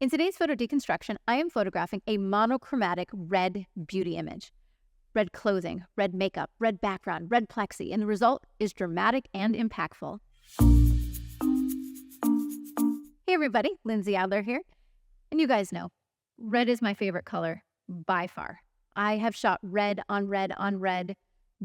In today's photo deconstruction, I am photographing a monochromatic red beauty image. Red clothing, red makeup, red background, red plexi, and the result is dramatic and impactful. Hey everybody, Lindsay Adler here. And you guys know, red is my favorite color by far. I have shot red on red on red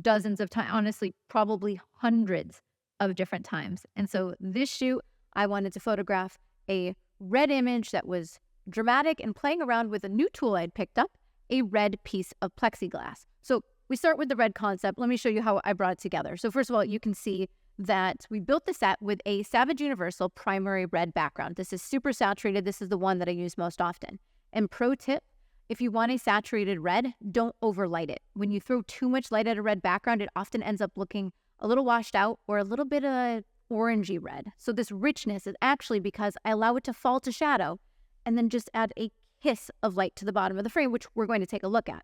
dozens of times, honestly, probably hundreds of different times. And so this shoot, I wanted to photograph a red image that was dramatic and playing around with a new tool I'd picked up, a red piece of plexiglass. So we start with the red concept. Let me show you how I brought it together. So first of all, you can see that we built the set with a Savage Universal primary red background. This is super saturated. This is the one that I use most often. And pro tip, if you want a saturated red, don't overlight it. When you throw too much light at a red background, it often ends up looking a little washed out or a little bit of orangey red. So this richness is actually because I allow it to fall to shadow and then just add a hiss of light to the bottom of the frame, which we're going to take a look at.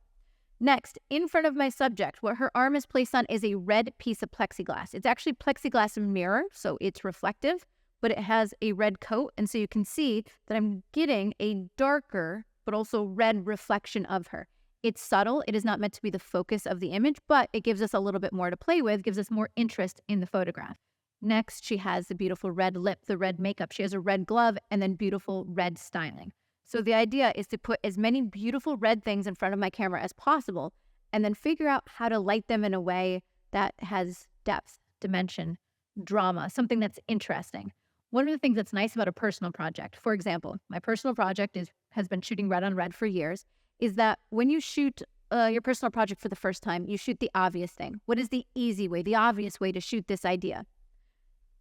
Next, in front of my subject, what her arm is placed on is a red piece of plexiglass. It's actually plexiglass mirror, so it's reflective, but it has a red coat. And so you can see that I'm getting a darker, but also red reflection of her. It's subtle. It is not meant to be the focus of the image, but it gives us a little bit more to play with, gives us more interest in the photograph. Next, she has the beautiful red lip, the red makeup. She has a red glove and then beautiful red styling. So the idea is to put as many beautiful red things in front of my camera as possible and then figure out how to light them in a way that has depth, dimension, drama, something that's interesting. One of the things that's nice about a personal project, for example, my personal project has been shooting red on red for years, is that when you shoot your personal project for the first time, you shoot the obvious thing. What is the easy way, the obvious way to shoot this idea?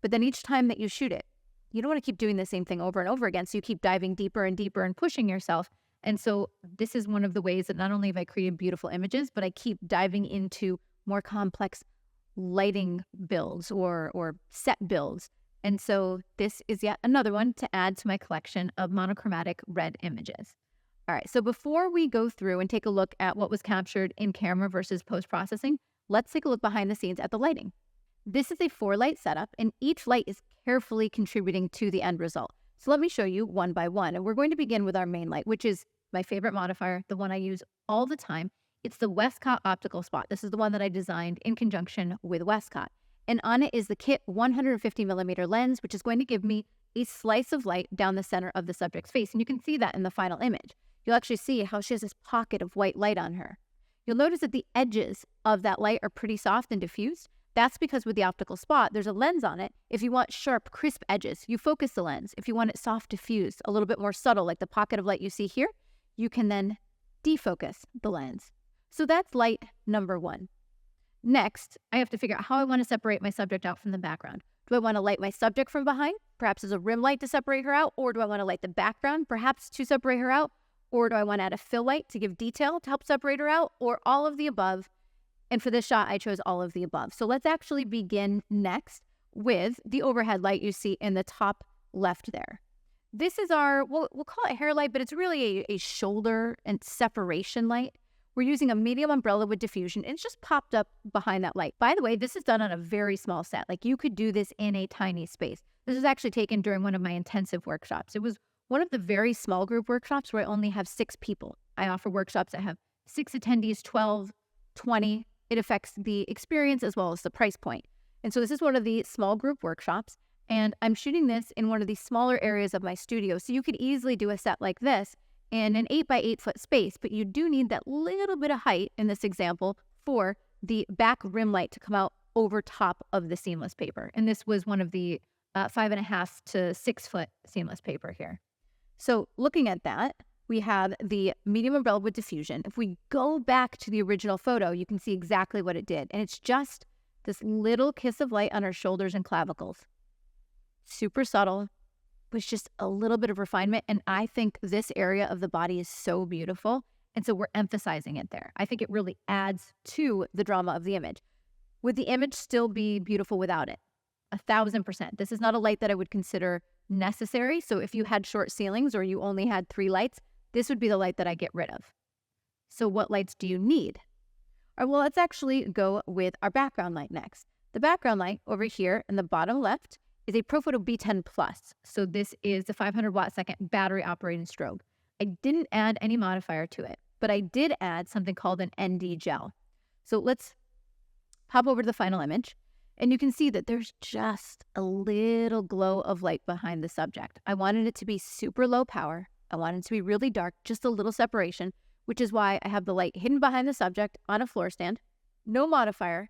But then each time that you shoot it, you don't want to keep doing the same thing over and over again. So you keep diving deeper and deeper and pushing yourself. And so this is one of the ways that not only have I created beautiful images, but I keep diving into more complex lighting builds or set builds. And so this is yet another one to add to my collection of monochromatic red images. All right, so before we go through and take a look at what was captured in camera versus post-processing, let's take a look behind the scenes at the lighting. This is a 4-light setup, and each light is carefully contributing to the end result. So let me show you one by one. And we're going to begin with our main light, which is my favorite modifier, the one I use all the time. It's the Westcott Optical Spot. This is the one that I designed in conjunction with Westcott. And on it is the kit 150mm lens, which is going to give me a slice of light down the center of the subject's face. And you can see that in the final image. You'll actually see how she has this pocket of white light on her. You'll notice that the edges of that light are pretty soft and diffused. That's because with the optical spot, there's a lens on it. If you want sharp, crisp edges, you focus the lens. If you want it soft, diffused, a little bit more subtle, like the pocket of light you see here, you can then defocus the lens. So that's light number one. Next, I have to figure out how I want to separate my subject out from the background. Do I want to light my subject from behind, perhaps as a rim light to separate her out, or do I want to light the background, perhaps to separate her out, or do I want to add a fill light to give detail to help separate her out, or all of the above? And for this shot, I chose all of the above. So let's actually begin next with the overhead light you see in the top left there. This is our, we'll call it hair light, but it's really a shoulder and separation light. We're using a medium umbrella with diffusion, and it's just popped up behind that light. By the way, this is done on a very small set. Like you could do this in a tiny space. This was actually taken during one of my intensive workshops. It was one of the very small group workshops where I only have 6 people. I offer workshops that have 6 attendees, 12, 20. It affects the experience as well as the price point. And so this is one of the small group workshops, and I'm shooting this in one of the smaller areas of my studio. So you could easily do a set like this in an 8 by 8 foot space, but you do need that little bit of height in this example for the back rim light to come out over top of the seamless paper. And this was one of the 5.5 to 6 foot seamless paper here. So looking at that, we have the medium umbrella with diffusion. If we go back to the original photo, you can see exactly what it did. And it's just this little kiss of light on her shoulders and clavicles. Super subtle, with just a little bit of refinement. And I think this area of the body is so beautiful. And so we're emphasizing it there. I think it really adds to the drama of the image. Would the image still be beautiful without it? 1,000%. This is not a light that I would consider necessary. So if you had short ceilings or you only had 3 lights, this would be the light that I get rid of. So what lights do you need? All right, well, let's actually go with our background light next. The background light over here in the bottom left is a Profoto B10 Plus. So this is the 500 watt second battery operated strobe. I didn't add any modifier to it, but I did add something called an ND gel. So let's pop over to the final image, and you can see that there's just a little glow of light behind the subject. I wanted it to be super low power. I wanted it to be really dark, just a little separation, which is why I have the light hidden behind the subject on a floor stand, no modifier,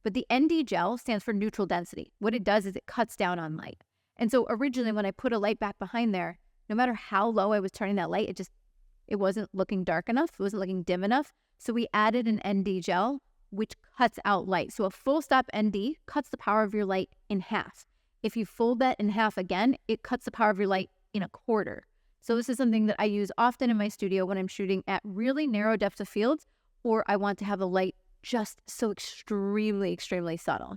but the ND gel stands for neutral density. What it does is it cuts down on light. And so originally when I put a light back behind there, no matter how low I was turning that light, it wasn't looking dark enough. It wasn't looking dim enough. So we added an ND gel, which cuts out light. So a full stop ND cuts the power of your light in half. If you fold that in half again, it cuts the power of your light in a quarter. So this is something that I use often in my studio when I'm shooting at really narrow depths of fields, or I want to have the light just so extremely, extremely subtle.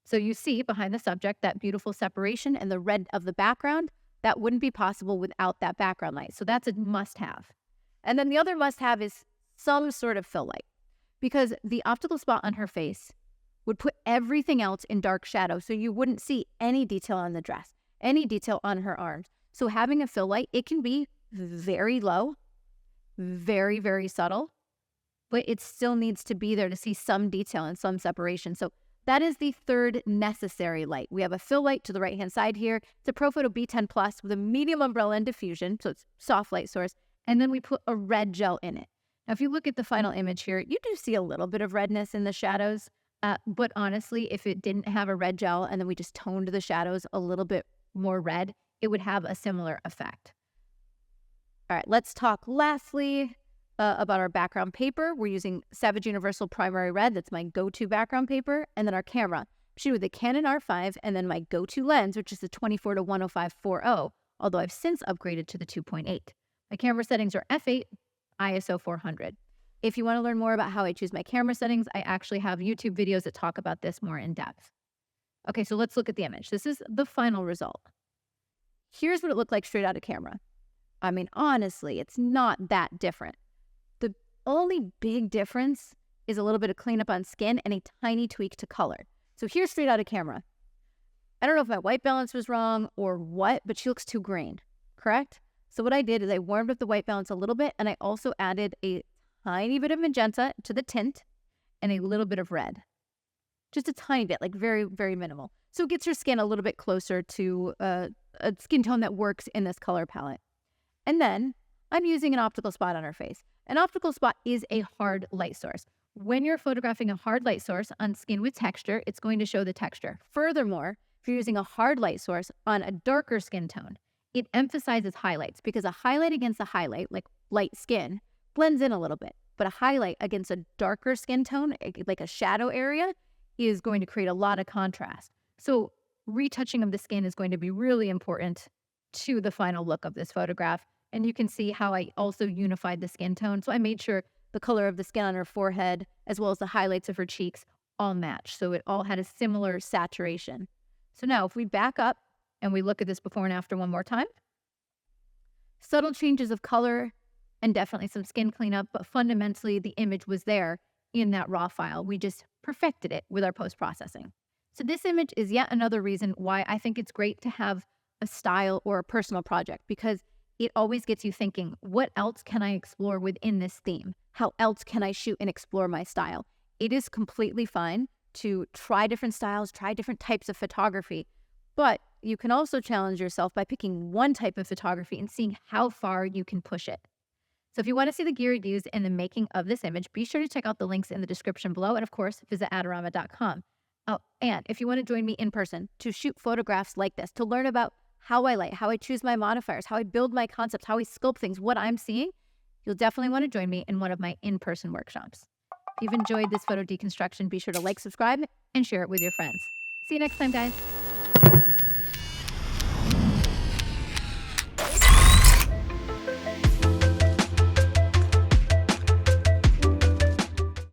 So you see behind the subject that beautiful separation and the red of the background. That wouldn't be possible without that background light. So that's a must-have. And then the other must-have is some sort of fill light, because the optical spot on her face would put everything else in dark shadow, so you wouldn't see any detail on the dress, any detail on her arms. So having a fill light, it can be very low, very, very subtle, but it still needs to be there to see some detail and some separation. So that is the third necessary light. We have a fill light to the right-hand side here. It's a Profoto B10 Plus with a medium umbrella and diffusion, so it's soft light source. And then we put a red gel in it. Now, if you look at the final image here, you do see a little bit of redness in the shadows. But honestly, if it didn't have a red gel and then we just toned the shadows a little bit more red, it would have a similar effect. All right, let's talk lastly about our background paper. We're using Savage Universal Primary Red. That's my go-to background paper. And then our camera. I'm shooting with the Canon R5 and then my go-to lens, which is the 24-105 4.0, although I've since upgraded to the 2.8. My camera settings are f8, ISO 400. If you want to learn more about how I choose my camera settings, I actually have YouTube videos that talk about this more in depth. Okay, so let's look at the image. This is the final result. Here's what it looked like straight out of camera. I mean, honestly, it's not that different. The only big difference is a little bit of cleanup on skin and a tiny tweak to color. So here's straight out of camera. I don't know if my white balance was wrong or what, but she looks too green, correct? So what I did is I warmed up the white balance a little bit, and I also added a tiny bit of magenta to the tint and a little bit of red. Just a tiny bit, like very, very minimal. So it gets her skin a little bit closer to a skin tone that works in this color palette. And then I'm using an optical spot on her face. An optical spot is a hard light source. When you're photographing a hard light source on skin with texture, it's going to show the texture. Furthermore, if you're using a hard light source on a darker skin tone, it emphasizes highlights, because a highlight against a highlight, like light skin, blends in a little bit. But a highlight against a darker skin tone, like a shadow area, is going to create a lot of contrast. So retouching of the skin is going to be really important to the final look of this photograph. And you can see how I also unified the skin tone. So I made sure the color of the skin on her forehead, as well as the highlights of her cheeks, all match. So it all had a similar saturation. So now if we back up and we look at this before and after one more time, subtle changes of color and definitely some skin cleanup, but fundamentally the image was there in that raw file. We just perfected it with our post-processing. So this image is yet another reason why I think it's great to have a style or a personal project, because it always gets you thinking, what else can I explore within this theme? How else can I shoot and explore my style? It is completely fine to try different styles, try different types of photography, but you can also challenge yourself by picking one type of photography and seeing how far you can push it. So if you want to see the gear used in the making of this image, be sure to check out the links in the description below, and of course, visit adorama.com. Oh, and if you want to join me in person to shoot photographs like this, to learn about how I light, how I choose my modifiers, how I build my concepts, how I sculpt things, what I'm seeing, you'll definitely want to join me in one of my in-person workshops. If you've enjoyed this photo deconstruction, be sure to like, subscribe, and share it with your friends. See you next time, guys.